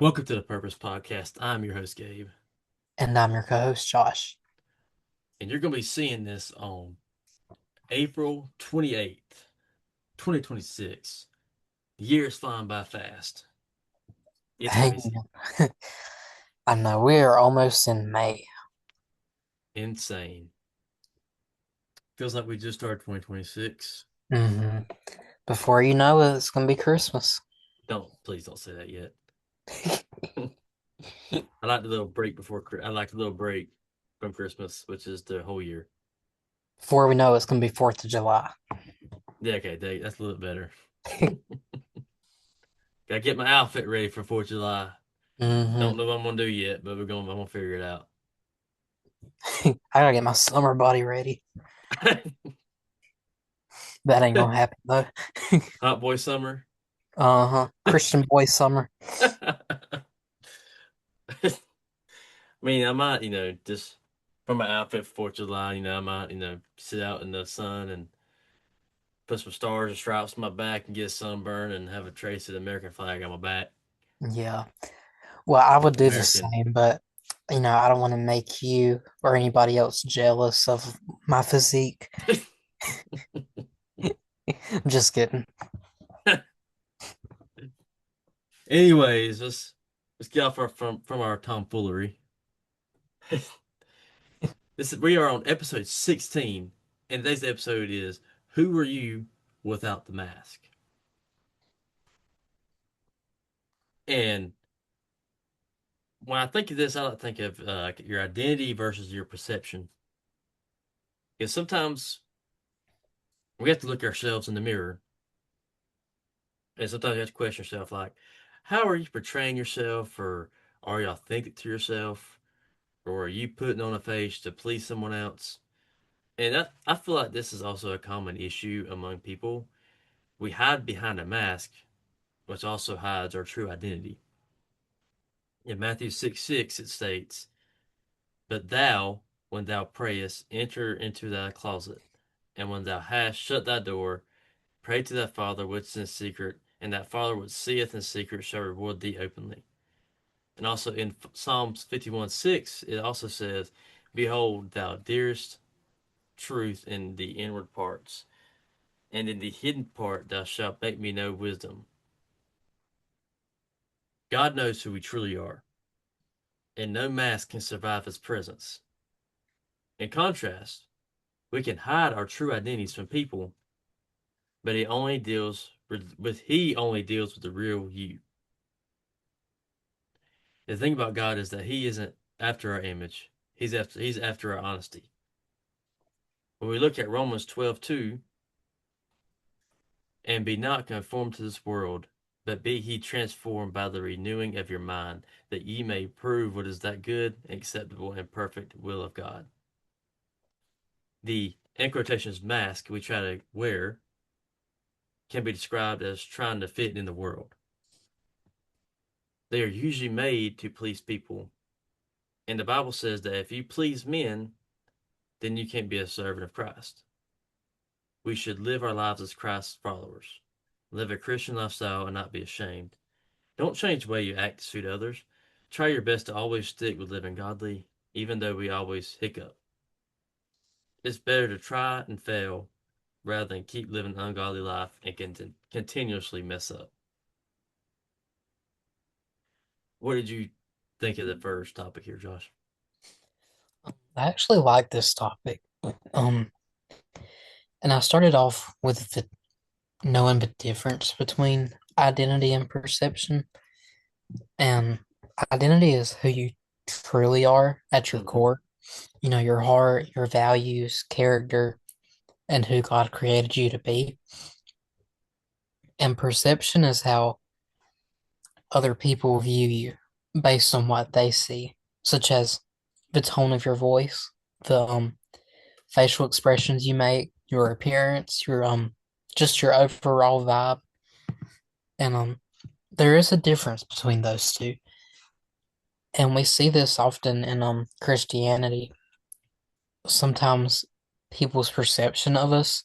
Welcome to the Purpose Podcast. I'm your host, Gabe, And I'm your co-host, Josh. and you're going to be seeing this on April 28th, 2026. The year is flying by fast. It's Hey, crazy. I know we're almost in May. Insane. Feels like we just started 2026. hmm Before you know it, it's gonna be Christmas. Please don't say that yet. I like the little break I like the little break from Christmas, which is the whole year. Before we know it, it's gonna be 4th of July. Yeah, okay, that's a little bit better. Gotta get my outfit ready for 4th of July. hmm Don't know what I'm gonna do yet, but I'm gonna figure it out. I gotta get my summer body ready. That ain't gonna happen though. Hot boy summer. Uh-huh. Christian boy summer. I mean, I might, just for my outfit for 4th of July, I might, sit out in the sun and put some stars and stripes on my back and get a sunburn and have a trace of the American flag on my back. Yeah. Well, I would do the American. same, but I don't want to make you or anybody else jealous of my physique. I'm just kidding. Anyways, let's get off from our tomfoolery. We are on episode 16, and today's episode is Who Were You Without the Mask? And when I think of this, I like to think of your identity versus your perception. Because sometimes we have to look ourselves in the mirror, and sometimes you have to question yourself, like, how are you portraying yourself, or are you authentic to yourself, or are you putting on a face to please someone else? And I feel like this is also a common issue among people. We hide behind a mask, which also hides our true identity. In Matthew 6:6, it states, But thou, when thou prayest, enter into thy closet, and when thou hast shut thy door, pray to thy Father which is in secret, and that Father which seeth in secret shall reward thee openly. And also in Psalms 51:6, it also says, Behold, thou dearest truth in the inward parts, and in the hidden part thou shalt make me know wisdom. God knows who we truly are, and no mask can survive his presence. In contrast, we can hide our true identities from people, but he only deals with the real you. The thing about God is that he isn't after our image. He's after our honesty. When we look at Romans 12:2, and be not conformed to this world, but be ye transformed by the renewing of your mind, that ye may prove what is that good, acceptable, and perfect will of God. The in quotations mask we try to wear can be described as trying to fit in the world. They are usually made to please people. And the Bible says that if you please men, then you can't be a servant of Christ. We should live our lives as Christ's followers, live a Christian lifestyle and not be ashamed. Don't change the way you act to suit others. Try your best to always stick with living godly, even though we always hiccup. It's better to try and fail rather than keep living an ungodly life and continuously mess up. What did you think of the first topic here, Josh? I actually like this topic. Um, and I started off with the knowing the difference between identity and perception. And identity is who you truly are at your Mm-hmm. core. Your heart, your values, character, and who God created you to be. And perception is how other people view you based on what they see, such as the tone of your voice, the facial expressions you make, your appearance, your just your overall vibe. And there is a difference between those two. And we see this often in Christianity. Sometimes people's perception of us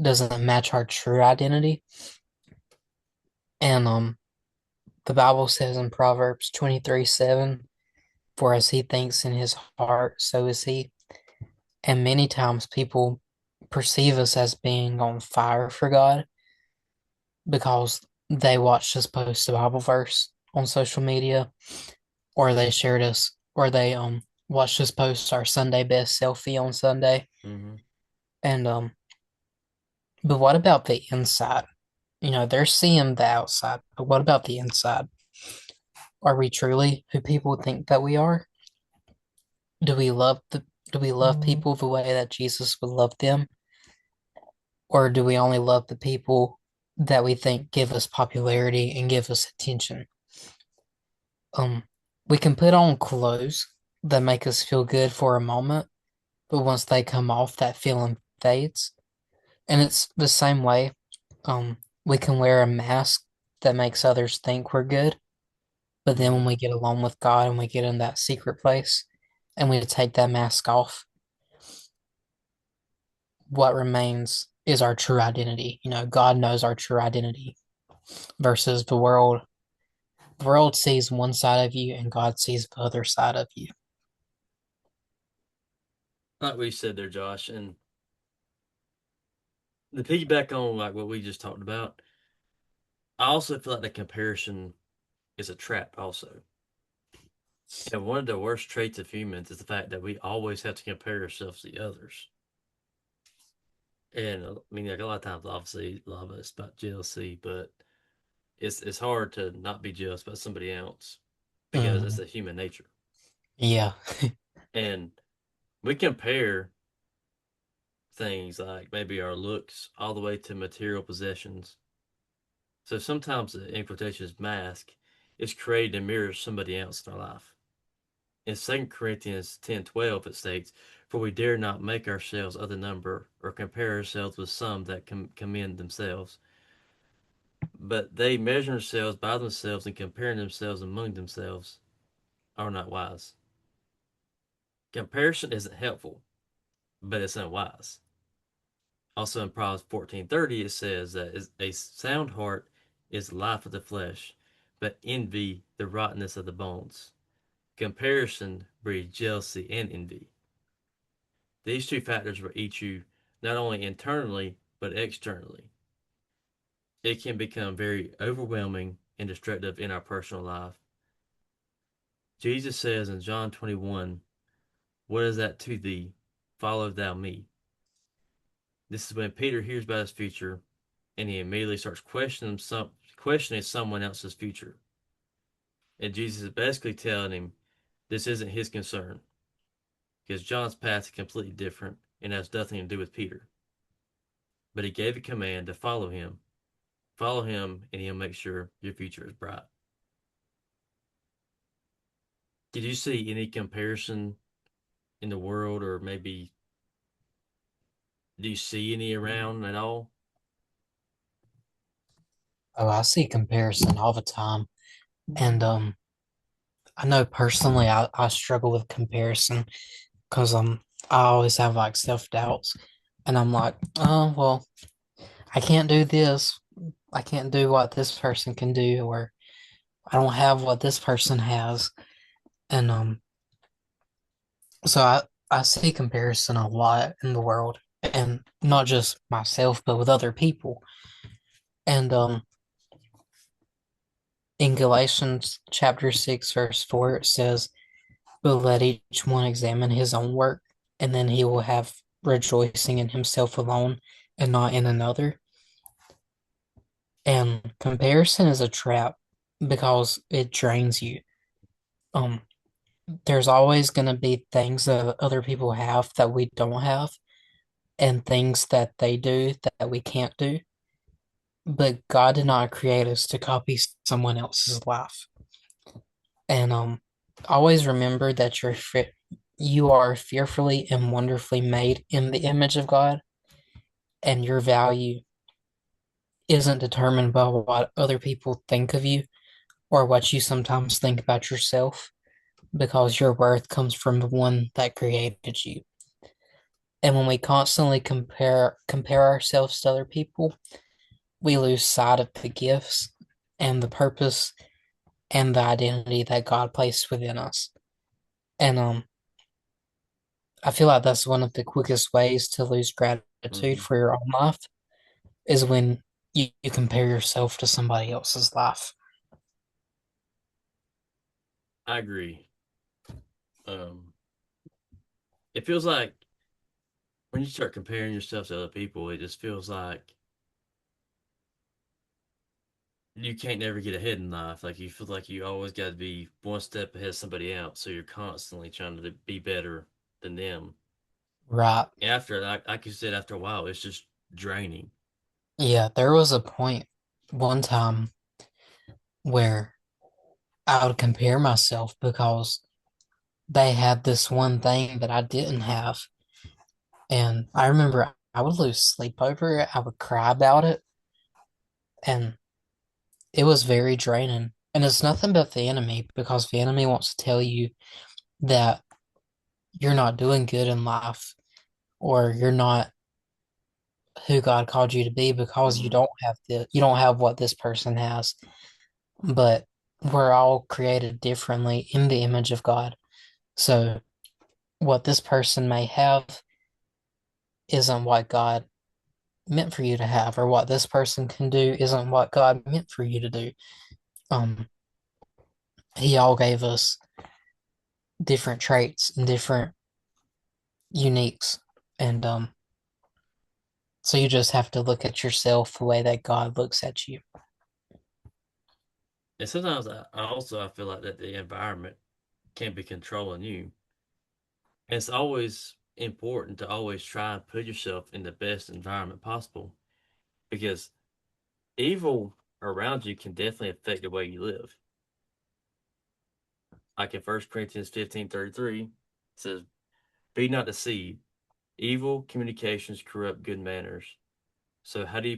doesn't match our true identity. And the Bible says in Proverbs 23:7, for as he thinks in his heart, so is he. And many times people perceive us as being on fire for God because they watched us post a Bible verse on social media, or they shared us, or they watched us post our Sunday best selfie on Sunday. Mm-hmm. And but what about the inside? They're seeing the outside, but what about the inside? Are we truly who people think that we are? Do we love the do we love people the way that Jesus would love them? Or do we only love the people that we think give us popularity and give us attention? Um, we can put on clothes that make us feel good for a moment, but once they come off, that feeling fades. And it's the same way. We can wear a mask that makes others think we're good, but then Mm-hmm. when we get alone with God and we get in that secret place and we take that mask off, what remains is our true identity. God knows our true identity versus the world. The world sees one side of you and God sees the other side of you. Like we said there, Josh, and the piggyback on like what we just talked about, I also feel like the comparison is a trap also. And one of the worst traits of humans is the fact that we always have to compare ourselves to others. And I mean, like a lot of times, obviously, a lot of it's about jealousy, but it's hard to not be jealous about somebody else because it's Mm, a human nature. yeah. And we compare things like maybe our looks all the way to material possessions. So sometimes the in quotations mask is created to mirror somebody else in our life. In 2 Corinthians 10:12 it states, for we dare not make ourselves of the number or compare ourselves with some that commend themselves. But they measure themselves by themselves and comparing themselves among themselves are not wise. Comparison isn't helpful, but it's unwise. Also in Proverbs 14:30 it says that a sound heart is life of the flesh, but envy the rottenness of the bones. Comparison breeds jealousy and envy. These two factors will eat you not only internally but externally. It can become very overwhelming and destructive in our personal life. Jesus says in John 21, what is that to thee? Follow thou me. This is when Peter hears about his future and he immediately starts questioning someone else's future. And Jesus is basically telling him this isn't his concern because John's path is completely different and has nothing to do with Peter. But he gave a command to follow him. Follow him, and he'll make sure your future is bright. Did you see any comparison in the world, or maybe do you see any around at all? Oh, I see comparison all the time. And I know personally I struggle with comparison because I always have like self-doubts. And I'm like, oh well, I can't do this. I can't do what this person can do, or I don't have what this person has. And so I see comparison a lot in the world, and not just myself, but with other people. And in Galatians chapter 6, verse 4, it says, but let each one examine his own work, and then he will have rejoicing in himself alone and not in another. And comparison is a trap because it drains you. Um, there's always going to be things that other people have that we don't have, and things that they do that we can't do. But God did not create us to copy someone else's life. And always remember that you are fearfully and wonderfully made in the image of God, and your value isn't determined by what other people think of you or what you sometimes think about yourself, because your worth comes from the one that created you. And when we constantly compare ourselves to other people, we lose sight of the gifts and the purpose and the identity that God placed within us. And I feel like that's one of the quickest ways to lose gratitude Hmm. for your own life is when you compare yourself to somebody else's life. I agree. Um, it feels like when you start comparing yourself to other people, it just feels like you can't never get ahead in life. Like you feel like you always got to be one step ahead of somebody else, so you're constantly trying to be better than them. Right. After, like you said, after a while, it's just draining. Yeah, there was a point one time where I would compare myself because they had this one thing that I didn't have. And I remember I would lose sleep over it. I would cry about it. And it was very draining. And it's nothing but the enemy because the enemy wants to tell you that you're not doing good in life or you're not who God called you to be because Hmm. you don't have what this person has. But we're all created differently in the image of God. So what this person may have isn't what God meant for you to have, or what this person can do isn't what God meant for you to do. Um, he all gave us different traits and different uniques. And so you just have to look at yourself the way that God looks at you. And sometimes I feel like that the environment can be controlling you. And it's always important to always try and put yourself in the best environment possible because evil around you can definitely affect the way you live. Like in 1 Corinthians 15:33, it says, "Be not deceived. Evil communications corrupt good manners." So how do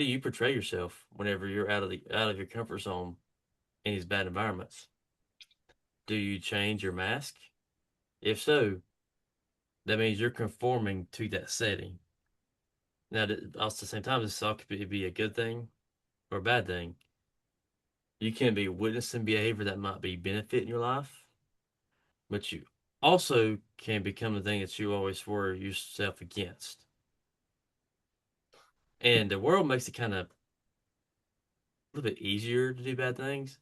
you portray yourself whenever you're out of your comfort zone in these bad environments? Do you change your mask? If so, that means you're conforming to that setting. Now, also at the same time, this all could be a good thing or a bad thing. You can be witnessing behavior that might be benefiting your life, but you also can become the thing that you always swore yourself against. And the world makes it kind of a little bit easier to do bad things,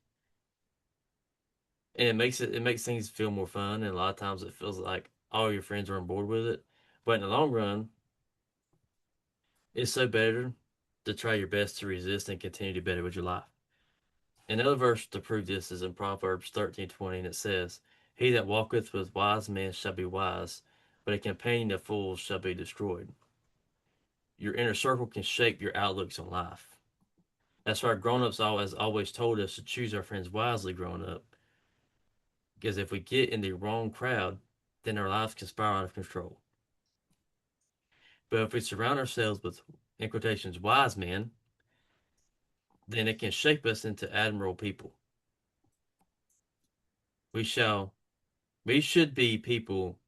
and it makes things feel more fun. And a lot of times it feels like all your friends are on board with it, but in the long run, it's so better to try your best to resist and continue to do better with your life. Another verse to prove this is in Proverbs 13:20, and it says, "He that walketh with wise men shall be wise, but a companion of fools shall be destroyed." Your inner circle can shape your outlooks on life. That's why grown-ups always told us to choose our friends wisely growing up. Because if we get in the wrong crowd, then our lives can spiral out of control. But if we surround ourselves with, in quotations, wise men, then it can shape us into admirable people. We shall, we should be people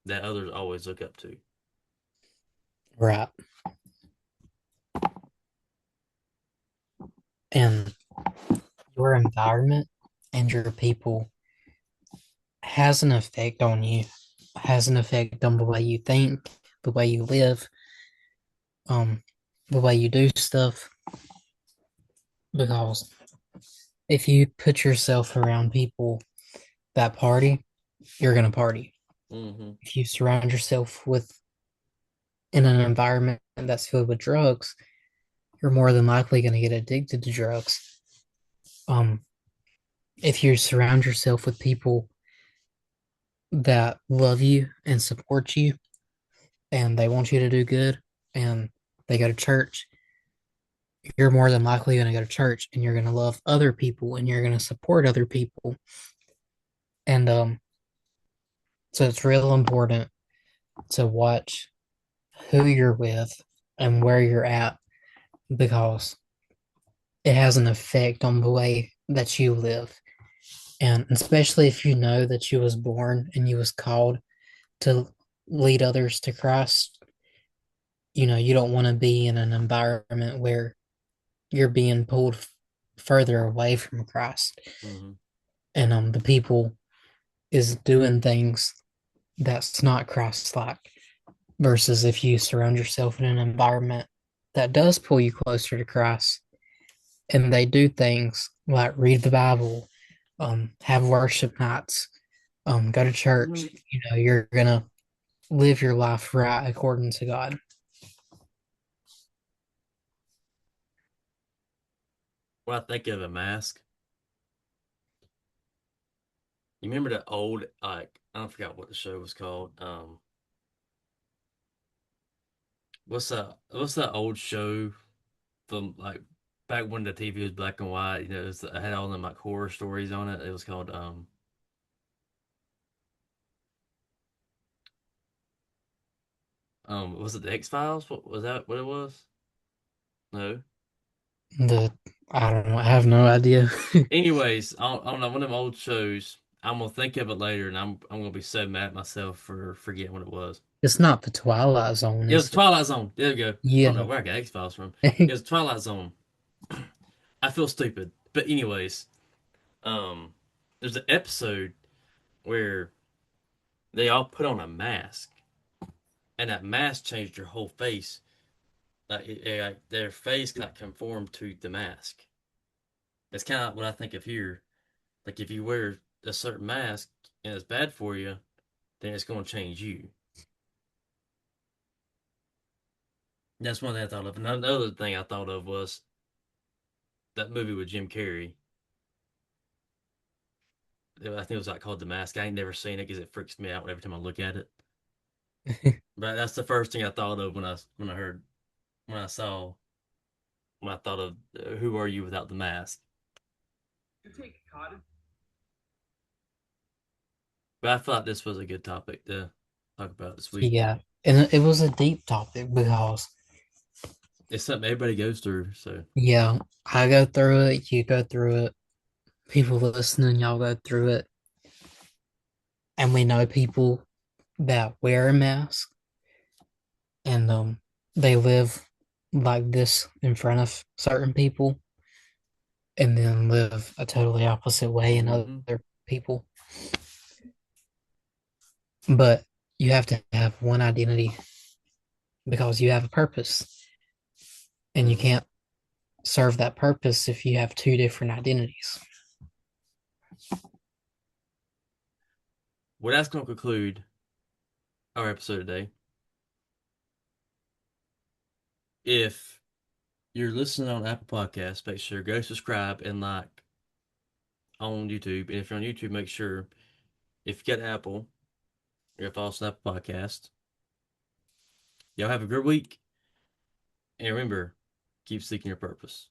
that others always look up to. Right. And your environment and your people has an effect on you, has an effect on the way you think, the way you live, um, the way you do stuff. Because if you put yourself around people that party, you're gonna party. Hmm. If you surround yourself with in an environment that's filled with drugs, you're more than likely gonna get addicted to drugs. Um, if you surround yourself with people that love you and support you and they want you to do good and they go to church, you're more than likely going to go to church and you're going to love other people and you're going to support other people. And so it's real important to watch who you're with and where you're at because it has an effect on the way that you live. And especially if you know that you was born and you was called to lead others to Christ, you don't want to be in an environment where you're being pulled further away from Christ. Hmm. and the people is doing things that's not Christ-like. Versus if you surround yourself in an environment that does pull you closer to Christ, and they do things like read the Bible, have worship nights, go to church. You know, you're gonna live your life right according to God. When I think of a mask, you remember the old like I don't forgot what the show was called. What's that old show from like back when the TV was black and white? You know, it had all them like horror stories on it. It was called was it the X Files? What was that? What it was? No. The I don't know. I have no idea. Anyways, I don't know one of them old shows. I'm gonna think of it later, and I'm gonna be so mad at myself for forgetting what it was. It's not the Twilight Zone, It was is it? Twilight Zone. There we go. I don't know Yeah. where I got X Files from. It was Twilight Zone. I feel stupid, but anyways, um, there's an episode where they all put on a mask, and that mask changed their whole face. Like their face kind of conformed to the mask. It's kind of what I think of here. Like if you wear a certain mask and it's bad for you, then it's going to change you. That's one thing I thought of. Another thing I thought of was that movie with Jim Carrey. I think it was like called The Mask. I ain't never seen it because it freaks me out every time I look at it. But that's the first thing I thought of when I heard when I saw when I thought of Who Are You Without the Mask. But I thought this was a good topic to talk about this week. Yeah. And it was a deep topic because, It's something everybody goes through. So yeah, I go through it, you go through it, people listening, y'all go through it. And we know people that wear a mask and they live like this in front of certain people and then live a totally opposite way in other hmm people. But you have to have one identity because you have a purpose and you hmm can't serve that purpose if you have two different identities. well, that's going to conclude our episode today. If you're listening on Apple Podcasts, make sure go subscribe and like on YouTube. And if you're on YouTube, make sure if you get Apple, you're follow Snap Podcast. Y'all have a good week. And remember, keep seeking your purpose.